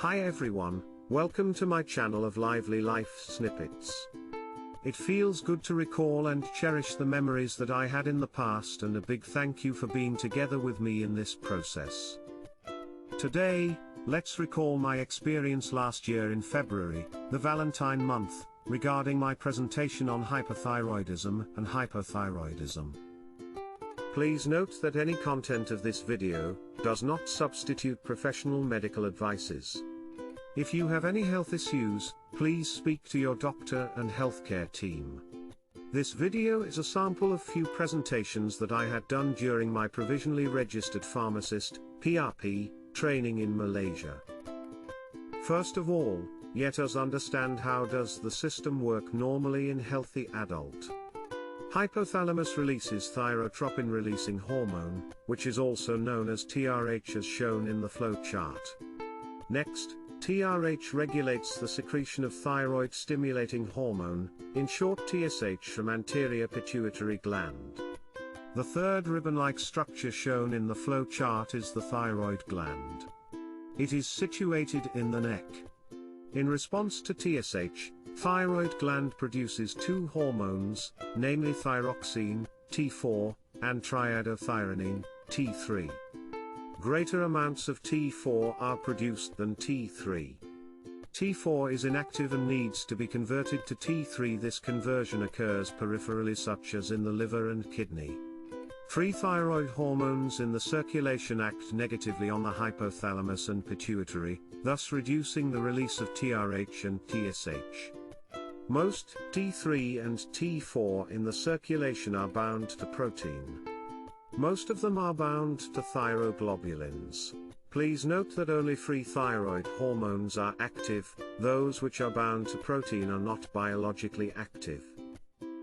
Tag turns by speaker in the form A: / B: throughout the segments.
A: Hi everyone, welcome to my channel of lively life snippets. It feels good to recall and cherish the memories that I had in the past, and a big thank you for being together with me in this process. Today, let's recall my experience last year in February, the Valentine month, regarding my presentation on hyperthyroidism and hypothyroidism. Please note that any content of this video does not substitute professional medical advices. If you have any health issues, please speak to your doctor and healthcare team. This video is a sample of few presentations that I had done during my Provisionally Registered Pharmacist (PRP) training in Malaysia. First of all, let us understand how does the system work normally in healthy adult. Hypothalamus releases thyrotropin-releasing hormone, which is also known as TRH as shown in the flow chart. Next, TRH regulates the secretion of thyroid-stimulating hormone, in short TSH, from anterior pituitary gland. The third ribbon-like structure shown in the flow chart is the thyroid gland. It is situated in the neck. In response to TSH, thyroid gland produces two hormones, namely thyroxine, T4, and triiodothyronine, T3. Greater amounts of T4 are produced than T3. T4 is inactive and needs to be converted to T3. This conversion occurs peripherally, such as in the liver and kidney. Free thyroid hormones in the circulation act negatively on the hypothalamus and pituitary, thus reducing the release of TRH and TSH. Most T3 and T4 in the circulation are bound to protein. Most of them are bound to thyroglobulins. Please note that only free thyroid hormones are active, those which are bound to protein are not biologically active.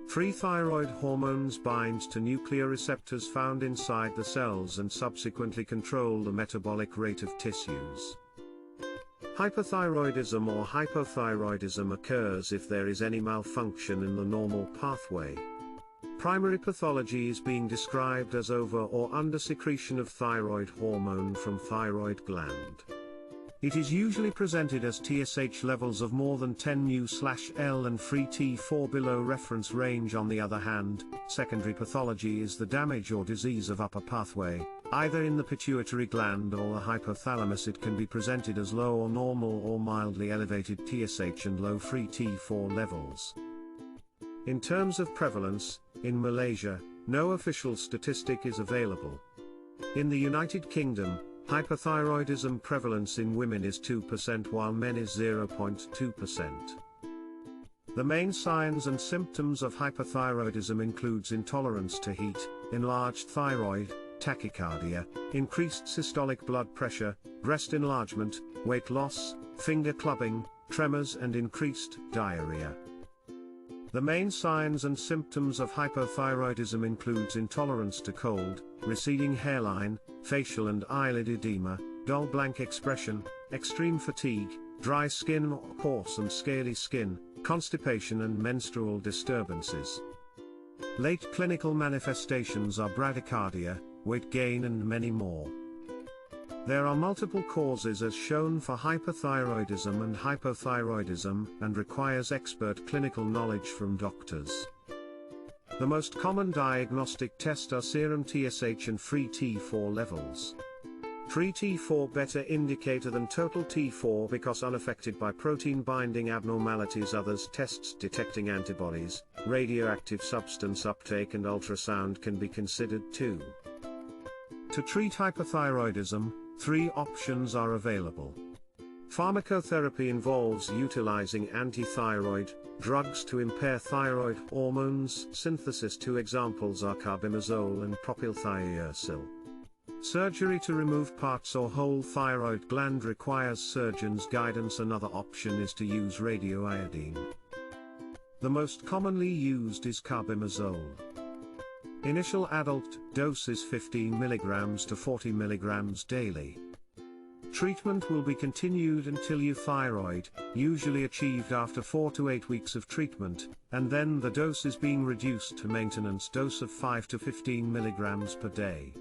A: Free thyroid hormones bind to nuclear receptors found inside the cells and subsequently control the metabolic rate of tissues. Hyperthyroidism or hypothyroidism occurs if there is any malfunction in the normal pathway. Primary pathology is being described as over or under secretion of thyroid hormone from thyroid gland. It is usually presented as TSH levels of more than 10 μ/L and free T4 below reference range. On the other hand, secondary pathology is the damage or disease of upper pathway, either in the pituitary gland or the hypothalamus. It can be presented as low or normal or mildly elevated TSH and low free T4 levels. In terms of prevalence, in Malaysia, no official statistic is available. In the United Kingdom, hyperthyroidism prevalence in women is 2% while men is 0.2%. The main signs and symptoms of hyperthyroidism includes intolerance to heat, enlarged thyroid, tachycardia, increased systolic blood pressure, breast enlargement, weight loss, finger clubbing, tremors and increased diarrhea. The main signs and symptoms of hypothyroidism includes intolerance to cold, receding hairline, facial and eyelid edema, dull blank expression, extreme fatigue, dry skin or coarse and scaly skin, constipation and menstrual disturbances. Late clinical manifestations are bradycardia, weight gain and many more. There are multiple causes as shown for hyperthyroidism and hypothyroidism, and requires expert clinical knowledge from doctors. The most common diagnostic test are serum TSH and free T4 levels. Free T4 better indicator than total T4 because unaffected by protein binding abnormalities. Others tests detecting antibodies, radioactive substance uptake and ultrasound can be considered too. To treat hyperthyroidism, three options are available. Pharmacotherapy involves utilizing antithyroid drugs to impair thyroid hormones synthesis. Two examples are carbimazole and propylthiouracil. Surgery to remove parts or whole thyroid gland requires surgeon's guidance. Another option is to use radioiodine. The most commonly used is carbimazole. Initial adult dose is 15 mg to 40 mg daily. Treatment will be continued until euthyroid, usually achieved after 4 to 8 weeks of treatment, and then the dose is being reduced to maintenance dose of 5 to 15 mg per day.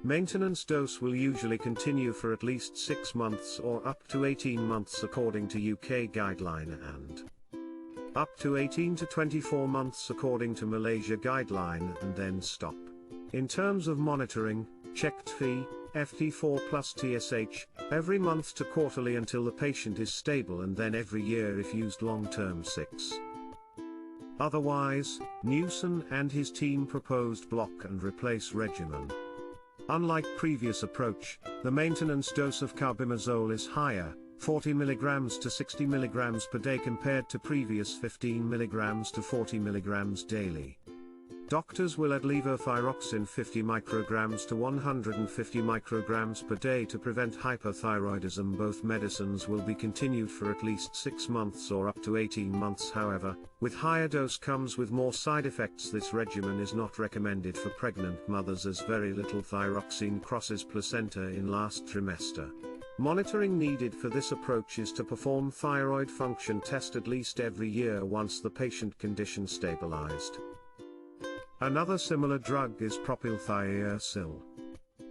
A: Maintenance dose will usually continue for at least 6 months or up to 18 months according to UK guideline, and up to 18 to 24 months according to Malaysia guideline, and then stop. In terms of monitoring, check TFE, FT4 plus TSH, every month to quarterly until the patient is stable, and then every year if used long-term 6. Otherwise, Newson and his team proposed block and replace regimen. Unlike previous approach, the maintenance dose of carbimazole is higher, 40 mg to 60 mg per day compared to previous 15 mg to 40 mg daily. Doctors will add levothyroxine 50 micrograms to 150 micrograms per day to prevent hyperthyroidism. Both medicines will be continued for at least 6 months or up to 18 months. However, with higher dose comes with more side effects. This regimen is not recommended for pregnant mothers as very little thyroxine crosses placenta in last trimester. Monitoring needed for this approach is to perform thyroid function test at least every year once the patient condition stabilized. Another similar drug is propylthiouracil.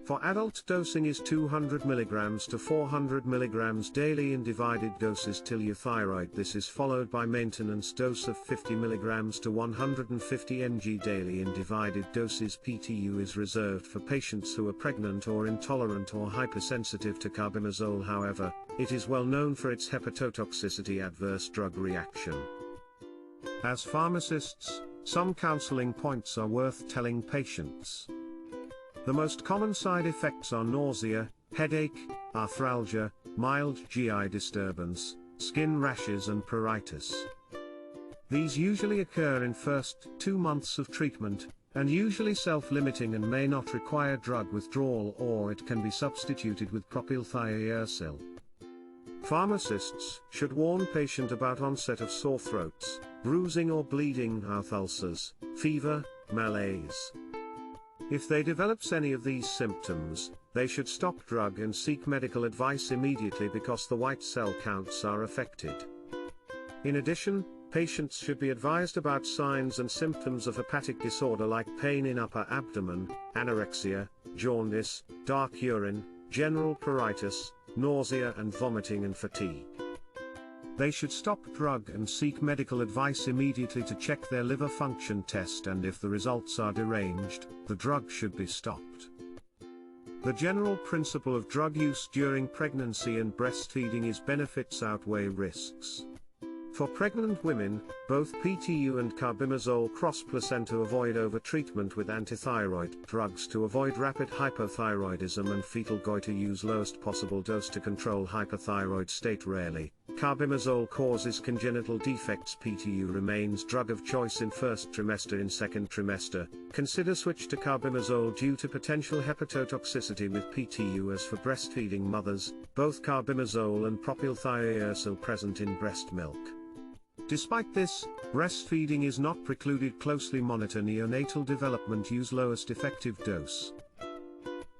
A: For adult dosing is 200 mg to 400 mg daily in divided doses till euthyroid. This is followed by maintenance dose of 50 mg to 150 mg daily in divided doses. PTU is reserved for patients who are pregnant or intolerant or hypersensitive to carbimazole. However, it is well known for its hepatotoxicity adverse drug reaction. As pharmacists, some counseling points are worth telling patients. The most common side effects are nausea, headache, arthralgia, mild GI disturbance, skin rashes and pruritus. These usually occur in first 2 months of treatment, and usually self-limiting and may not require drug withdrawal, or it can be substituted with propylthiouracil. Pharmacists should warn patient about onset of sore throats, bruising or bleeding, mouth ulcers, fever, malaise. If they develops any of these symptoms, they should stop drug and seek medical advice immediately because the white cell counts are affected. In addition, patients should be advised about signs and symptoms of hepatic disorder like pain in upper abdomen, anorexia, jaundice, dark urine, general pruritus, nausea and vomiting and fatigue. They should stop drug and seek medical advice immediately to check their liver function test, and if the results are deranged, the drug should be stopped. The general principle of drug use during pregnancy and breastfeeding is benefits outweigh risks. For pregnant women, both PTU and carbimazole cross placenta. Avoid over-treatment with antithyroid drugs to avoid rapid hypothyroidism and fetal goiter. Use lowest possible dose to control hyperthyroid state. Rarely, carbimazole causes congenital defects. PTU remains drug of choice in first trimester. In second trimester, consider switch to carbimazole due to potential hepatotoxicity with PTU. As for breastfeeding mothers, both carbimazole and propylthiouracil present in breast milk. Despite this, breastfeeding is not precluded. Closely monitor neonatal development. Use lowest effective dose.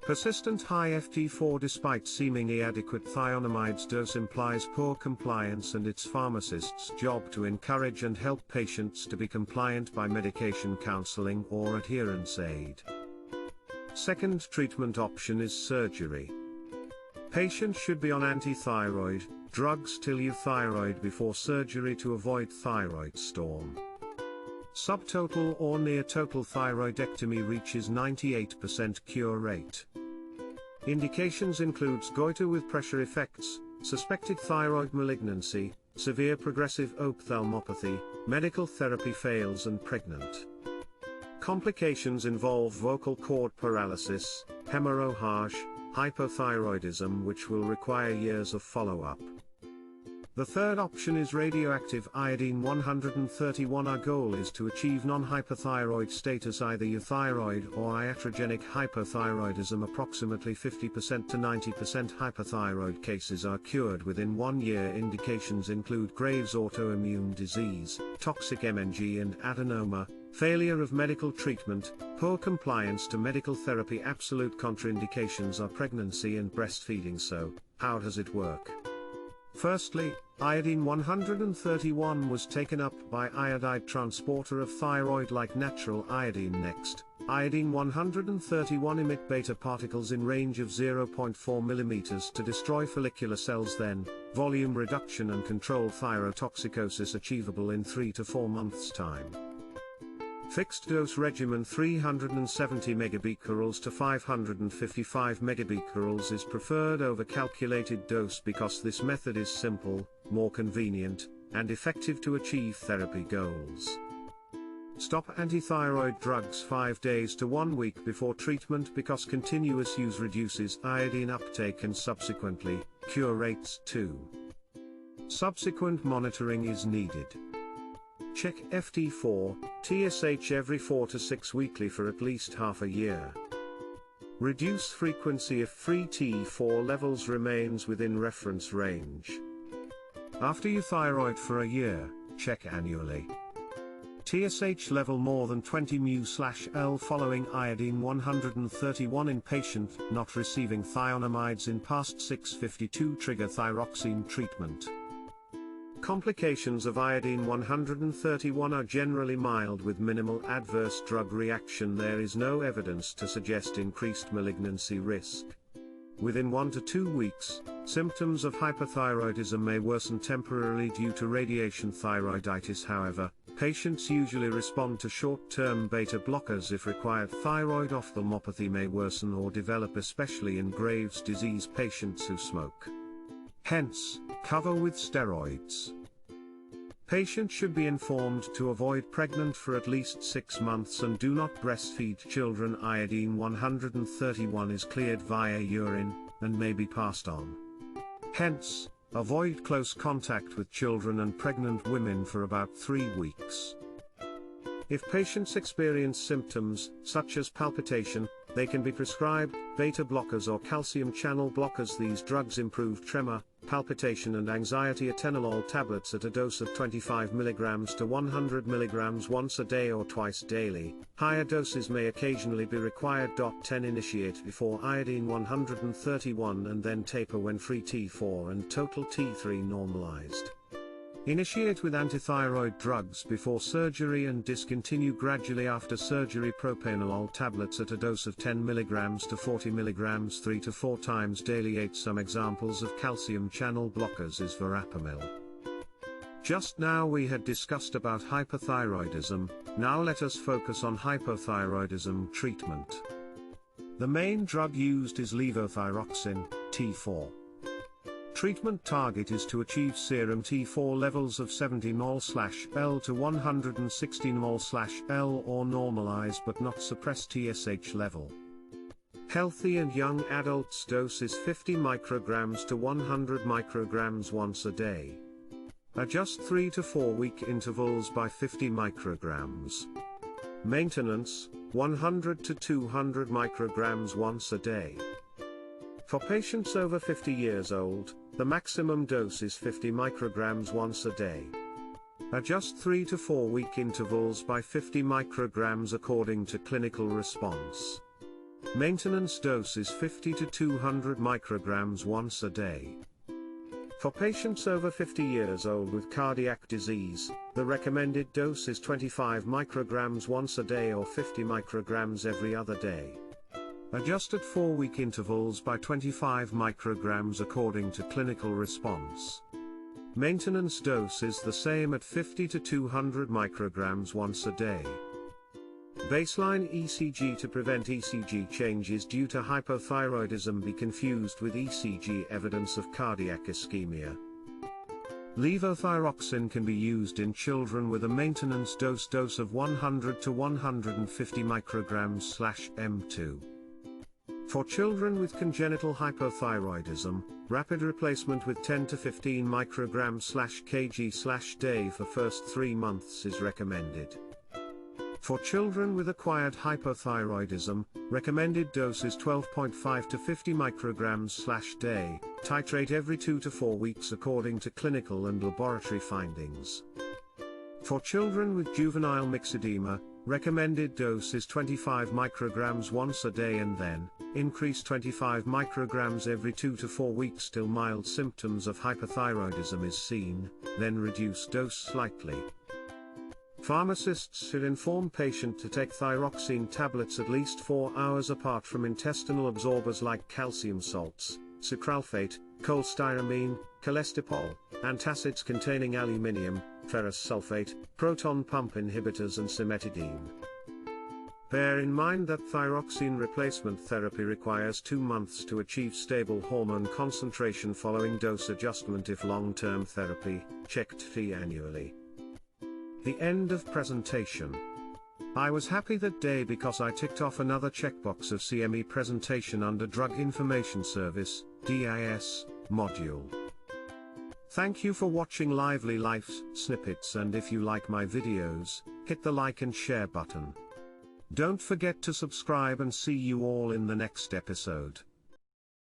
A: Persistent high FT4 despite seemingly adequate thionamides dose implies poor compliance, and it's pharmacist's job to encourage and help patients to be compliant by medication counseling or adherence aid. Second treatment option is surgery. Patients should be on antithyroid drugs till euthyroid before surgery to avoid thyroid storm. Subtotal or near total thyroidectomy reaches 98% cure rate. Indications includes goiter with pressure effects, suspected thyroid malignancy, severe progressive ophthalmopathy, medical therapy fails, and pregnant. Complications involve vocal cord paralysis, hemorrhage, hypothyroidism, which will require years of follow-up. The third option is radioactive iodine 131. Our goal is to achieve non-hypothyroid status, either euthyroid or iatrogenic hypothyroidism. Approximately 50% to 90% hypothyroid cases are cured within 1 year. Indications include Graves' autoimmune disease, toxic MNG and adenoma, failure of medical treatment, poor compliance to medical therapy. Absolute contraindications are pregnancy and breastfeeding. So, how does it work? Firstly, iodine 131 was taken up by iodide transporter of thyroid like natural iodine. Next, Iodine 131 emit beta particles in range of 0.4 mm to destroy follicular cells, then, volume reduction and controlled thyrotoxicosis achievable in 3 to 4 months' time. Fixed dose regimen 370 megabecquerels to 555 megabecquerels is preferred over calculated dose because this method is simple, more convenient, and effective to achieve therapy goals. Stop antithyroid drugs 5 days to 1 week before treatment because continuous use reduces iodine uptake and subsequently, cure rates too. Subsequent monitoring is needed. Check FT4, TSH every 4 to 6 weekly for at least half a year. Reduce frequency if free T4 levels remains within reference range. After euthyroid for a year, check annually. TSH level more than 20 μ/L following iodine 131 in patient not receiving thionamides in past 652 trigger thyroxine treatment. Complications of iodine 131 are generally mild with minimal adverse drug reaction. There is no evidence to suggest increased malignancy risk. Within 1 to 2 weeks, symptoms of hyperthyroidism may worsen temporarily due to radiation thyroiditis. However, patients usually respond to short-term beta blockers if required. Thyroid ophthalmopathy may worsen or develop, especially in Graves' disease patients who smoke. Hence, cover with steroids. Patients should be informed to avoid pregnant for at least 6 months and do not breastfeed children. Iodine 131 is cleared via urine, and may be passed on. Hence, avoid close contact with children and pregnant women for about 3 weeks. If patients experience symptoms, such as palpitation, they can be prescribed beta blockers or calcium channel blockers. These drugs improve tremor, palpitation and anxiety. Atenolol tablets at a dose of 25 mg to 100 mg once a day or twice daily. Higher doses may occasionally be required. 10 Initiate before iodine 131 and then taper when free T4 and total T3 normalized. Initiate with antithyroid drugs before surgery and discontinue gradually after surgery. Propranolol tablets at a dose of 10 mg to 40 mg 3 to 4 times daily. 8 Some examples of calcium channel blockers is verapamil. Just now we had discussed about hyperthyroidism, now let us focus on hypothyroidism treatment. The main drug used is levothyroxine, T4. Treatment target is to achieve serum T4 levels of 70 mol/L to 160 mol/L or normalize but not suppress TSH level. Healthy and young adults dose is 50 micrograms to 100 micrograms once a day. Adjust 3 to 4 week intervals by 50 micrograms. Maintenance, 100 to 200 micrograms once a day. For patients over 50 years old, the maximum dose is 50 micrograms once a day. Adjust 3 to 4 week intervals by 50 micrograms according to clinical response. Maintenance dose is 50 to 200 micrograms once a day. For patients over 50 years old with cardiac disease, the recommended dose is 25 micrograms once a day or 50 micrograms every other day. Adjust at 4-week intervals by 25 micrograms according to clinical response. Maintenance dose is the same at 50 to 200 micrograms once a day. Baseline ECG to prevent ECG changes due to hypothyroidism. Be confused with ECG evidence of cardiac ischemia. Levothyroxine can be used in children with a maintenance dose of 100 to 150 micrograms/m2. For children with congenital hypothyroidism, rapid replacement with 10 to 15 micrograms/kg/day for first 3 months is recommended. For children with acquired hypothyroidism, recommended dose is 12.5 to 50 micrograms/day, titrate every 2 to 4 weeks according to clinical and laboratory findings. For children with juvenile myxedema, recommended dose is 25 micrograms once a day and then, increase 25 micrograms every 2 to 4 weeks till mild symptoms of hypothyroidism is seen, then reduce dose slightly. Pharmacists should inform patient to take thyroxine tablets at least 4 hours apart from intestinal absorbers like calcium salts, sucralfate, cholestyramine, cholestyramine, antacids containing aluminium, ferrous sulfate, proton pump inhibitors and cimetidine. Bear in mind that thyroxine replacement therapy requires 2 months to achieve stable hormone concentration following dose adjustment if long-term therapy, checked annually. The end of presentation. I was happy that day because I ticked off another checkbox of CME presentation under Drug Information Service, DIS, module. Thank you for watching Lively Life's snippets, and if you like my videos, hit the like and share button. Don't forget to subscribe, and see you all in the next episode.